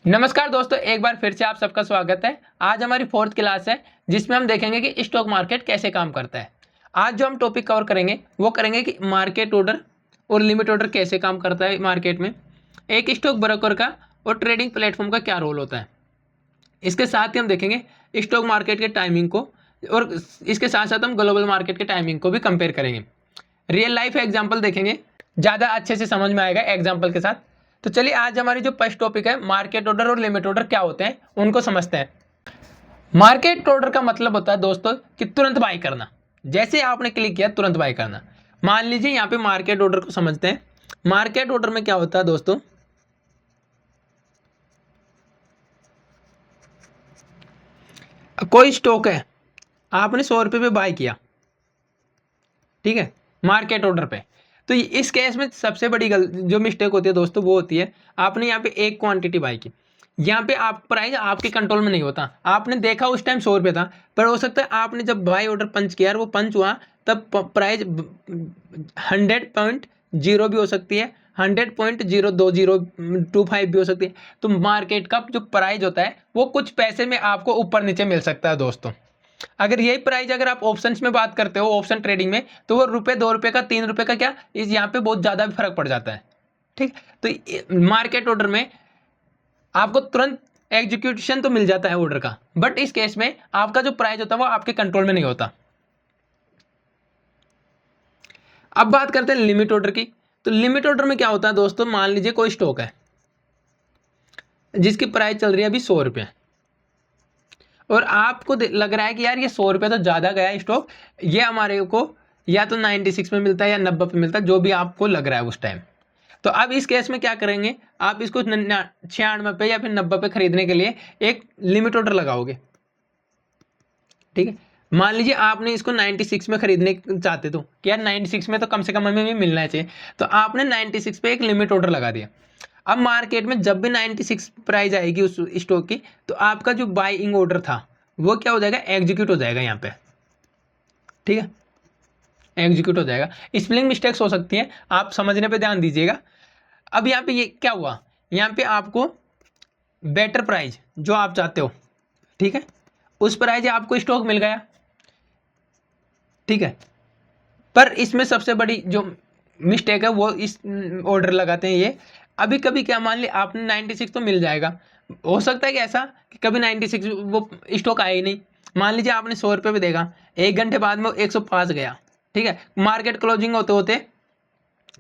नमस्कार दोस्तों, एक बार फिर से आप सबका स्वागत है। आज हमारी 4th क्लास है जिसमें हम देखेंगे कि स्टॉक मार्केट कैसे काम करता है। आज जो हम टॉपिक कवर करेंगे वो करेंगे कि मार्केट ऑर्डर और लिमिट ऑर्डर कैसे काम करता है मार्केट में, एक स्टॉक ब्रोकर का और ट्रेडिंग प्लेटफॉर्म का क्या रोल होता है। इसके साथ ही हम देखेंगे स्टॉक मार्केट के टाइमिंग को और इसके साथ साथ हम ग्लोबल मार्केट के टाइमिंग को भी कंपेयर करेंगे। रियल लाइफ एग्जाम्पल देखेंगे, ज़्यादा अच्छे से समझ में आएगा एग्जाम्पल के साथ। तो चलिए आज हमारी जो फर्स्ट टॉपिक है मार्केट ऑर्डर और लिमिट ऑर्डर क्या होते हैं उनको समझते हैं। मार्केट ऑर्डर का मतलब होता है दोस्तों कि तुरंत बाई करना। जैसे आपने क्लिक किया तुरंत बाई करना। मान लीजिए यहाँ पे मार्केट ऑर्डर को समझते हैं। मार्केट ऑर्डर में क्या होता है दोस्तों, कोई स्टॉक है, आपने 100 रुपये पे बाई किया, ठीक है, मार्केट ऑर्डर पे। तो इस केस में सबसे बड़ी जो मिस्टेक होती है दोस्तों वो होती है आपने यहाँ पे एक क्वांटिटी बाई की। यहाँ पे आप प्राइस आपके कंट्रोल में नहीं होता। आपने देखा उस टाइम 100 रुपये था, पर हो सकता है आपने जब बाई ऑर्डर पंच किया वो पंच हुआ तब प्राइस 100.0 भी हो सकती है, 100.02025 भी हो सकती है। तो मार्केट का जो प्राइस होता है वो कुछ पैसे में आपको ऊपर नीचे मिल सकता है दोस्तों। अगर यही प्राइस अगर आप ऑप्शंस में बात करते हो, ऑप्शन ट्रेडिंग में, तो वो रुपये 2 रुपये का 3 रुपये का क्या इस यहाँ पे बहुत ज़्यादा भी फर्क पड़ जाता है। ठीक, तो मार्केट ऑर्डर में आपको तुरंत एग्जीक्यूशन तो मिल जाता है ऑर्डर का, बट इस केस में आपका जो प्राइस होता है वो आपके कंट्रोल में नहीं होता। अब बात करते हैं लिमिट ऑर्डर की। तो लिमिट ऑर्डर में क्या होता है दोस्तों, मान लीजिए कोई स्टॉक है जिसकी प्राइस चल रही है अभी 100 रुपये और आपको लग रहा है कि यार ये 100 रुपये तो ज़्यादा गया स्टॉक, ये हमारे को या तो 96 में मिलता है या 90 पे मिलता है, जो भी आपको लग रहा है उस टाइम। तो अब इस केस में क्या करेंगे, आप इसको 96 पे या फिर 90 पे खरीदने के लिए एक लिमिट ऑर्डर लगाओगे। ठीक है, मान लीजिए आपने इसको 96 में खरीदने चाहते तो कि यार 96 में तो कम से कम हमें भी मिलना चाहिए, तो आपने 96 पे एक लिमिट ऑर्डर लगा दिया। अब मार्केट में जब भी 96 प्राइस आएगी उस स्टॉक की, तो आपका जो बाइंग ऑर्डर था वो क्या हो जाएगा, एग्जीक्यूट हो जाएगा यहाँ पे। ठीक है, एग्जीक्यूट हो जाएगा। स्पेलिंग मिस्टेक्स हो सकती हैं, आप समझने पे ध्यान दीजिएगा। अब यहाँ पे ये क्या हुआ, यहाँ पे आपको बेटर प्राइस जो आप चाहते हो, ठीक है, उस प्राइस आपको स्टॉक मिल गया। ठीक है, पर इसमें सबसे बड़ी जो मिस्टेक है वो इस ऑर्डर लगाते हैं ये। अभी कभी क्या, मान लिया आपने 96 तो मिल जाएगा, हो सकता है कि ऐसा कि कभी 96 वो स्टॉक आया ही नहीं। मान लीजिए आपने 100 रुपये भी देगा, 1 घंटे बाद में 105 गया। ठीक है, मार्केट क्लोजिंग होते होते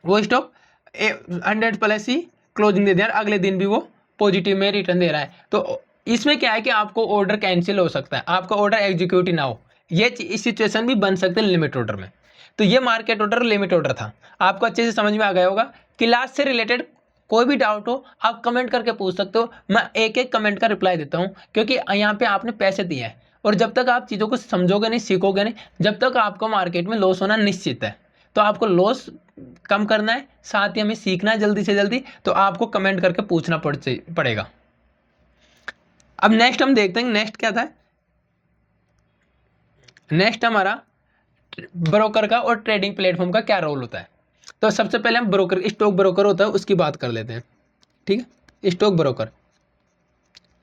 वो स्टॉक 100+ ही क्लोजिंग दे दिया, अगले दिन भी वो पॉजिटिव में रिटर्न दे रहा है। तो इसमें क्या है कि आपको ऑर्डर कैंसिल हो सकता है, आपका ऑर्डर एग्जीक्यूट ही ना हो। ये इस सिचुएशन भी बन सकते हैं लिमिट ऑर्डर में। तो ये मार्केट ऑर्डर लिमिट ऑर्डर था, आपको अच्छे से समझ में आ गया होगा। क्लास से रिलेटेड कोई भी डाउट हो आप कमेंट करके पूछ सकते हो, मैं एक एक कमेंट का रिप्लाई देता हूँ, क्योंकि यहाँ पे आपने पैसे दिए हैं और जब तक आप चीज़ों को समझोगे नहीं, सीखोगे नहीं, जब तक आपको मार्केट में लॉस होना निश्चित है। तो आपको लॉस कम करना है, साथ ही हमें सीखना है जल्दी से जल्दी, तो आपको कमेंट करके पूछना पड़ेगा। अब नेक्स्ट हम देखते हैं, नेक्स्ट क्या था। नेक्स्ट हमारा ब्रोकर का और ट्रेडिंग प्लेटफॉर्म का क्या रोल होता है। तो सबसे पहले हम ब्रोकर, स्टॉक ब्रोकर होता है उसकी बात कर लेते हैं। ठीक है, स्टॉक ब्रोकर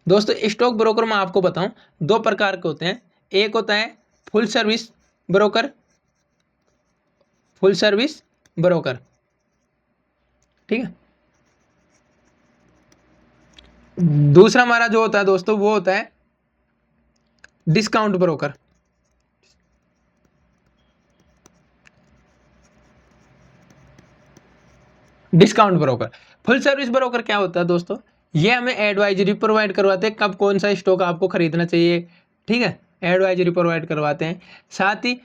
दोस्तों, स्टॉक ब्रोकर मैं आपको बताऊं 2 प्रकार के होते हैं। एक होता है full service broker, full service broker. ठीक है, दूसरा हमारा जो होता है दोस्तों वो होता है discount broker. Discount broker, full service broker क्या होता है दोस्तों, ये हमें एडवाइजरी प्रोवाइड करवाते हैं कब कौन सा स्टॉक आपको खरीदना चाहिए। ठीक है, एडवाइजरी प्रोवाइड करवाते हैं, साथ ही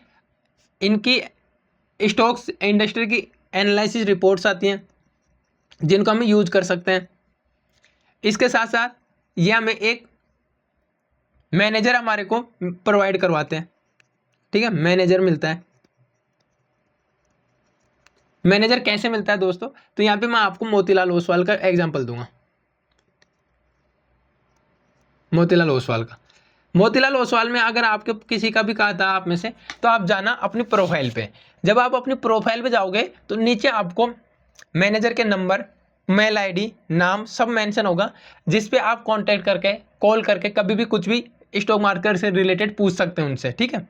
इनकी स्टॉक्स इंडस्ट्री की एनालिसिस रिपोर्ट्स आती हैं जिनको हम यूज कर सकते हैं। इसके साथ साथ ये हमें एक मैनेजर हमारे को प्रोवाइड करवाते हैं। ठीक है, मैनेजर मिलता है। मैनेजर कैसे मिलता है दोस्तों, तो यहाँ पे मैं आपको मोतीलाल ओसवाल का एग्जांपल दूंगा। मोतीलाल ओसवाल का, मोतीलाल ओसवाल में अगर आपके किसी का भी कहा था आप में से, तो आप जाना अपनी प्रोफाइल पे। जब आप अपनी प्रोफाइल पे जाओगे तो नीचे आपको मैनेजर के नंबर, मेल आईडी, नाम सब मेंशन होगा, जिस पे आप कांटेक्ट करके कॉल करके कभी भी कुछ भी स्टॉक मार्केट से रिलेटेड पूछ सकते हैं उनसे, ठीक है।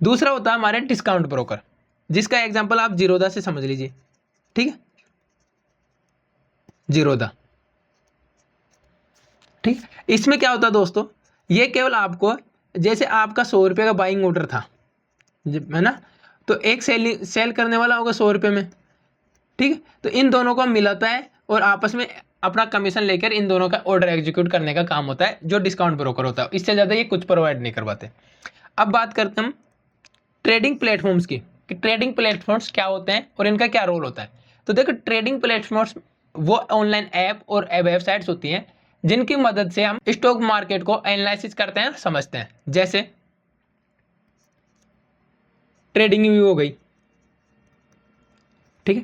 दूसरा होता है हमारे डिस्काउंट ब्रोकर, जिसका एग्जांपल आप जीरोधा से समझ लीजिए, ठीक है, जीरोधा, ठीक। इसमें क्या होता है दोस्तों, ये केवल आपको, जैसे आपका 100 रुपये का बाइंग ऑर्डर था, है ना, तो एक सेल करने वाला होगा 100 रुपये में, ठीक है। तो इन दोनों को मिलाता है और आपस में अपना कमीशन लेकर इन दोनों का ऑर्डर एग्जीक्यूट करने का काम होता है, जो डिस्काउंट ब्रोकर होता है। इससे ज़्यादा ये कुछ प्रोवाइड नहीं करवाते। अब बात करते हैं हम ट्रेडिंग प्लेटफॉर्म्स की, कि ट्रेडिंग प्लेटफॉर्म्स क्या होते हैं और इनका क्या रोल होता है। तो देखो, ट्रेडिंग प्लेटफॉर्म्स वो ऑनलाइन ऐप और वेबसाइट्स होती हैं जिनकी मदद से हम स्टॉक मार्केट को एनालिसिस करते हैं, समझते हैं। जैसे ट्रेडिंग व्यू हो गई, ठीक है,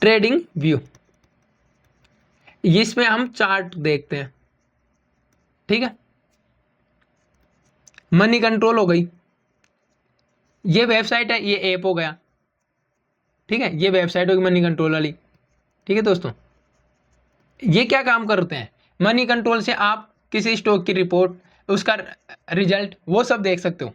ट्रेडिंग व्यू, इसमें हम चार्ट देखते हैं, ठीक है। मनी कंट्रोल हो गई, ये वेबसाइट है, ये ऐप हो गया, ठीक है, ये वेबसाइट होगी मनी कंट्रोल वाली, ठीक है दोस्तों। ये क्या काम करते हैं, मनी कंट्रोल से आप किसी स्टॉक की रिपोर्ट, उसका रिजल्ट, वो सब देख सकते हो।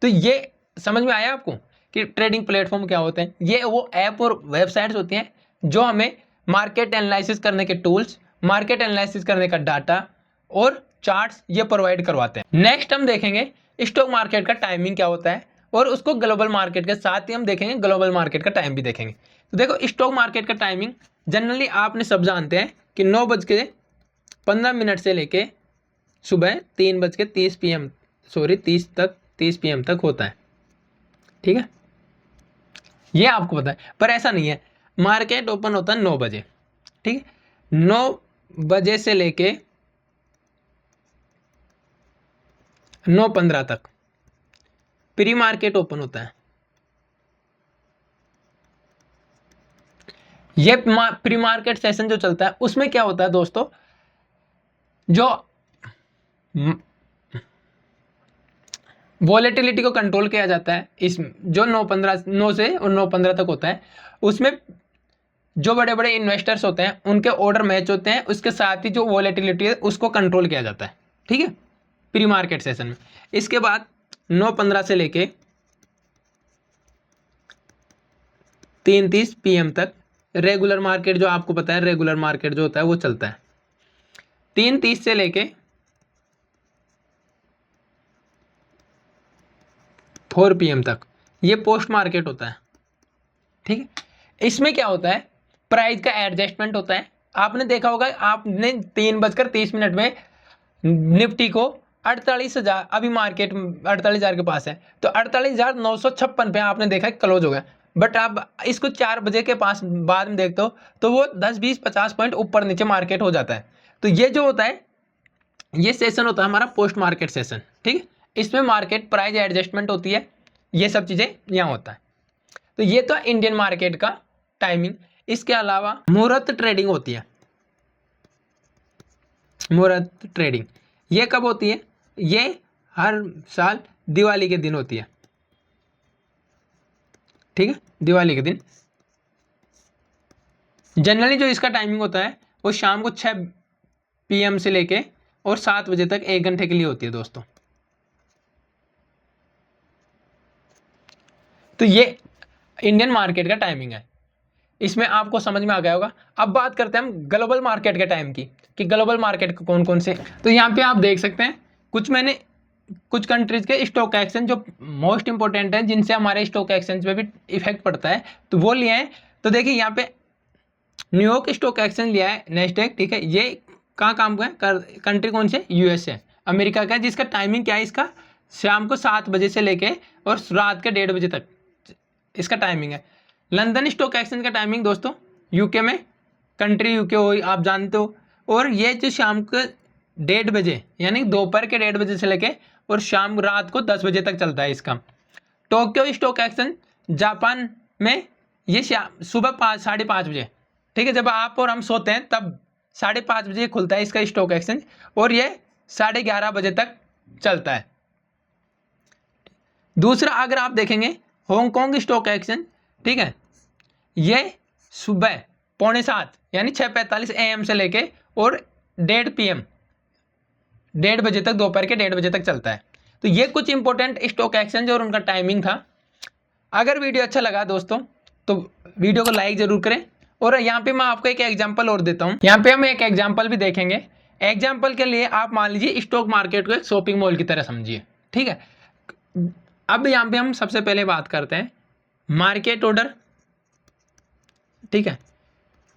तो ये समझ में आया आपको कि ट्रेडिंग प्लेटफॉर्म क्या होते हैं। ये वो ऐप और वेबसाइट्स होती हैं जो हमें मार्केट एनालिसिस करने के टूल्स, मार्केट एनालिसिस करने का डाटा और चार्ट्स ये प्रोवाइड करवाते हैं। नेक्स्ट हम देखेंगे स्टॉक मार्केट का टाइमिंग क्या होता है, और उसको ग्लोबल मार्केट के साथ ही हम देखेंगे, ग्लोबल मार्केट का टाइम भी देखेंगे। तो देखो, स्टॉक मार्केट का टाइमिंग जनरली आपने सब जानते हैं कि 9:15 से लेके सुबह 3:30 PM, 30 PM तक होता है, ठीक है, ये आपको पता है। पर ऐसा नहीं है, मार्केट ओपन होता है 9 बजे, ठीक है, 9 बजे से लेके 9:15 तक प्री मार्केट ओपन होता है। ये प्री मार्केट सेशन जो चलता है उसमें क्या होता है दोस्तों, जो वॉलेटिलिटी को कंट्रोल किया जाता है, इस जो 9 से और 9:15 तक होता है, उसमें जो बड़े बड़े इन्वेस्टर्स होते हैं उनके ऑर्डर मैच होते हैं, उसके साथ ही जो वॉलेटिलिटी है उसको कंट्रोल किया जाता है, ठीक है, प्री मार्केट सेशन में। इसके बाद 9:15 से लेके 3:30 PM तक रेगुलर मार्केट, जो आपको पता है रेगुलर मार्केट जो होता है वो चलता है। 3:30 से लेके 4 PM तक ये पोस्ट मार्केट होता है, ठीक है। इसमें क्या होता है, प्राइस का एडजस्टमेंट होता है। आपने देखा होगा, आपने 3:30 में निफ्टी को 48,000, अभी मार्केट 48,000 के पास है, तो 48,956 पे आपने देखा क्लोज हो गया। बट आप इसको 4 बजे के पास बाद में देखते हो तो वो 10, 20, 50 पॉइंट ऊपर नीचे मार्केट हो जाता है। तो ये जो होता है, ये सेशन होता है हमारा पोस्ट मार्केट सेशन, ठीक है। इसमें मार्केट प्राइस एडजस्टमेंट होती है, ये सब चीज़ें यहाँ होता है। तो ये तो इंडियन मार्केट का टाइमिंग। इसके अलावा मुहूर्त ट्रेडिंग होती है। मुहूर्त ट्रेडिंग ये कब होती है, ये हर साल दिवाली के दिन होती है, ठीक है, दिवाली के दिन। जनरली जो इसका टाइमिंग होता है वो शाम को 6 PM से लेके और 7 बजे तक 1 घंटे के लिए होती है दोस्तों। तो ये इंडियन मार्केट का टाइमिंग है, इसमें आपको समझ में आ गया होगा। अब बात करते हैं हम ग्लोबल मार्केट के टाइम की, कि ग्लोबल मार्केट के कौन कौन से। तो यहाँ पे आप देख सकते हैं कुछ कंट्रीज के स्टॉक एक्सचेंज जो मोस्ट इंपॉर्टेंट है, जिनसे हमारे स्टॉक एक्सचेंज पे भी इफेक्ट पड़ता है, तो वो लिए हैं। तो देखिए यहाँ पे न्यूयॉर्क स्टॉक एक्सचेंज लिया है, नेस्डेक, ठीक है। ये कहाँ काम का है, कंट्री कौन से, USA, अमेरिका का है, जिसका टाइमिंग क्या है, इसका शाम को 7 बजे से लेके और रात के 1:30 बजे तक इसका टाइमिंग है। लंदन स्टॉक एक्सचेंज का टाइमिंग दोस्तों, UK में, कंट्री UK हो, आप जानते हो। और ये जो शाम को 1:30 बजे, यानी दोपहर के 1:30 बजे से लेके और शाम रात को 10 बजे तक चलता है इसका। टोक्यो स्टॉक एक्सचेंज जापान में, ये सुबह 5-5:30 बजे, ठीक है, जब आप और हम सोते हैं तब 5:30 बजे खुलता है इसका स्टॉक एक्सचेंज, और ये 11:30 बजे तक चलता है। दूसरा अगर आप देखेंगे हांगकांग स्टॉक एक्सचेंज, ठीक है, ये सुबह 7:15 यानी 6:45 AM से लेके और 1:30 PM 1:30 बजे तक, दोपहर के 1:30 बजे तक चलता है। तो ये कुछ इंपॉर्टेंट स्टॉक एक्सचेंज और उनका टाइमिंग था। अगर वीडियो अच्छा लगा दोस्तों तो वीडियो को लाइक जरूर करें। और यहाँ पे मैं आपको एक एग्जांपल और देता हूँ। यहाँ पे हम एक एग्जांपल भी देखेंगे। एग्जांपल के लिए आप मान लीजिए स्टॉक मार्केट को एक शॉपिंग मॉल की तरह समझिए, ठीक है। अब यहाँ पे हम सबसे पहले बात करते हैं मार्केट ऑर्डर, ठीक है,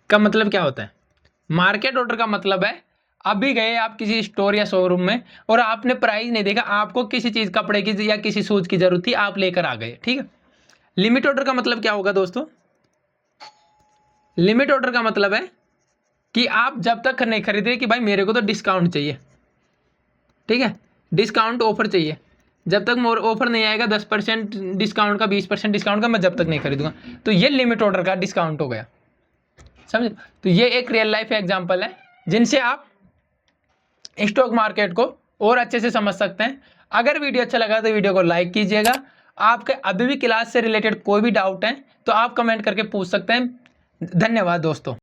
का मतलब क्या होता है। मार्केट ऑर्डर का मतलब है अभी गए आप किसी स्टोर या शोरूम में और आपने प्राइस नहीं देखा, आपको किसी चीज कपड़े की या किसी शूज की जरूरत थी, आप लेकर आ गए, ठीक है। लिमिट ऑर्डर का मतलब क्या होगा दोस्तों। लिमिट ऑर्डर का मतलब है कि आप जब तक नहीं खरीदे कि भाई मेरे को तो डिस्काउंट चाहिए, ठीक है, डिस्काउंट ऑफर चाहिए, जब तक मोर ऑफर नहीं आएगा 10% डिस्काउंट का, 20% डिस्काउंट का, मैं जब तक नहीं खरीदूंगा। तो ये लिमिट ऑर्डर का डिस्काउंट हो गया, समझे। तो ये एक रियल लाइफ एग्जांपल है जिनसे आप स्टॉक मार्केट को और अच्छे से समझ सकते हैं। अगर वीडियो अच्छा लगा तो वीडियो को लाइक कीजिएगा। आपके अभी भी क्लास से रिलेटेड कोई भी डाउट है तो आप कमेंट करके पूछ सकते हैं। धन्यवाद दोस्तों।